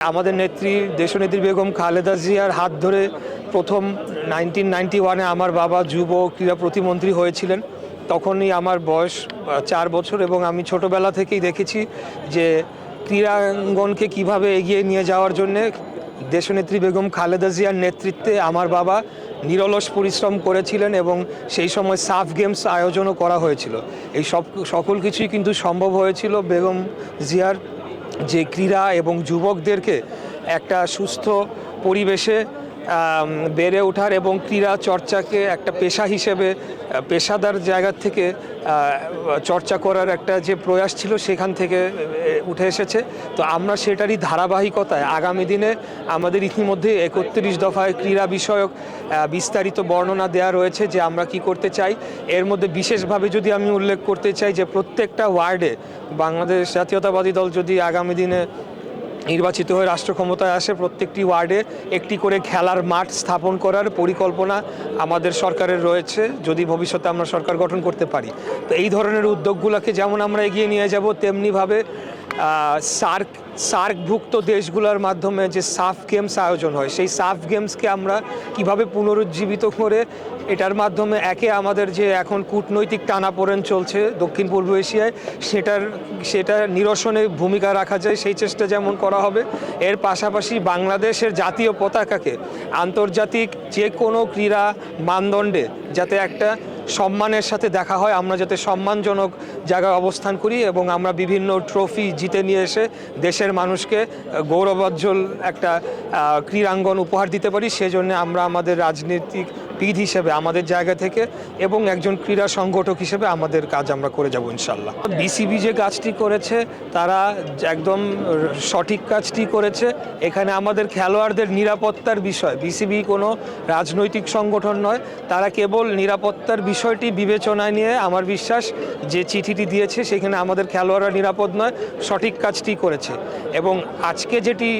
আমাদের নেত্রী দেশনেত্রী বেগম খালেদা জিয়ার হাত ধরে প্রথম 1991-এ আমার বাবা যুব ক্রীড়া প্রতিমন্ত্রী হয়েছিলেন। তখনই আমার বয়স 4 বছর এবং আমি ছোটবেলা থেকেই দেখেছি যে ক্রীড়াঙ্গনকে কিভাবে এগিয়ে নিয়ে যাওয়ার জন্যে দেশনেত্রী বেগম খালেদা জিয়ার নেতৃত্বে আমার বাবা নিরলস পরিশ্রম করেছিলেন এবং সেই সময় সাফ গেমস আয়োজনও করা হয়েছিল। এই সকল কিছুই কিন্তু সম্ভব হয়েছিল বেগম জিয়ার যে ক্রীড়া এবং যুবকদেরকে একটা সুস্থ পরিবেশে বেড়ে ওঠার এবং ক্রীড়া চর্চাকে একটা পেশা হিসেবে পেশাদার জায়গা থেকে চর্চা করার একটা যে প্রয়াস ছিল সেখান থেকে উঠে এসেছে। তো আমরা সেটারই ধারাবাহিকতায় আগামী দিনে আমাদের ইতিমধ্যে 31 দফায় ক্রীড়া বিষয়ক বিস্তারিত বর্ণনা দেওয়া রয়েছে যে আমরা কি করতে চাই। এর মধ্যে বিশেষভাবে যদি আমি উল্লেখ করতে চাই যে প্রত্যেকটা ওয়ার্ডে বাংলাদেশ জাতীয়তাবাদী দল যদি আগামী দিনে নির্বাচিত হয়ে রাষ্ট্র ক্ষমতায় আসে, প্রত্যেকটি ওয়ার্ডে একটি করে খেলার মাঠ স্থাপন করার পরিকল্পনা আমাদের সরকারের রয়েছে যদি ভবিষ্যতে আমরা সরকার গঠন করতে পারি। তো এই ধরনের উদ্যোগগুলোকে যেমন আমরা এগিয়ে নিয়ে যাব, তেমনিভাবে সার্কভুক্ত দেশগুলোর মাধ্যমে যে সাফ গেমস আয়োজন হয় সেই সাফ গেমসকে আমরা কিভাবে পুনরুজ্জীবিত করে এটার মাধ্যমে আমাদের যে এখন কূটনৈতিক টানাপোড়েন চলছে দক্ষিণ পূর্ব এশিয়ায় সেটা নিরসনে ভূমিকা রাখা যায় সেই চেষ্টা যেমন করা হবে। এর পাশাপাশি বাংলাদেশের জাতীয় পতাকাকে আন্তর্জাতিক যে কোনো ক্রীড়া মানদণ্ডে যাতে একটা সম্মানের সাথে দেখা হয়, আমরা যাতে সম্মানজনক জায়গায় অবস্থান করি এবং আমরা বিভিন্ন ট্রফি জিতে নিয়ে এসে দেশের মানুষকে গৌরবোজ্জ্বল একটা ক্রীড়াঙ্গন উপহার দিতে পারি, সেজন্য আমরা আমাদের রাজনীতিবিদ হিসেবে আমাদের জায়গা থেকে এবং একজন ক্রীড়া সংগঠক হিসেবে আমাদের কাজ আমরা করে যাব ইনশাল্লাহ। বিসিবি যে কাজটি করেছে তারা একদম সঠিক কাজটি করেছে। এখানে আমাদের খেলোয়াড়দের নিরাপত্তার বিষয়, বিসিবি কোনো রাজনৈতিক সংগঠন নয়, তারা কেবল নিরাপত্তার বিষয়টি বিবেচনায় নিয়ে আমার বিশ্বাস যে চিঠিটি দিয়েছে সেখানে আমাদের খেলোয়াড়রা নিরাপদ নয়, সঠিক কাজটি করেছে। এবং আজকে যেটি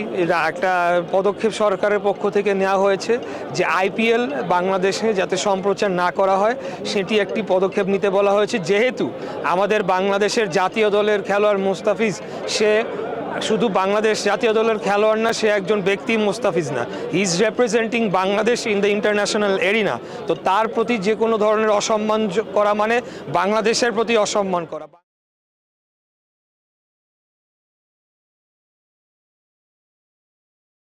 একটা পদক্ষেপ সরকারের পক্ষ থেকে নেওয়া হয়েছে যে আইপিএল বাংলাদেশে যাতে সম্প্রচার না করা হয় সেটি একটি পদক্ষেপ নিতে বলা হয়েছে। যেহেতু আমাদের বাংলাদেশের জাতীয় দলের খেলোয়াড় মুস্তাফিজ সে শুধু বাংলাদেশ জাতীয় দলের খেলোয়াড় না, সে একজন ব্যক্তি মুস্তাফিজ না, he is representing Bangladesh in the international arena. তো তার প্রতি যে কোনো ধরনের অসম্মান করা মানে বাংলাদেশের প্রতি অসম্মান করা।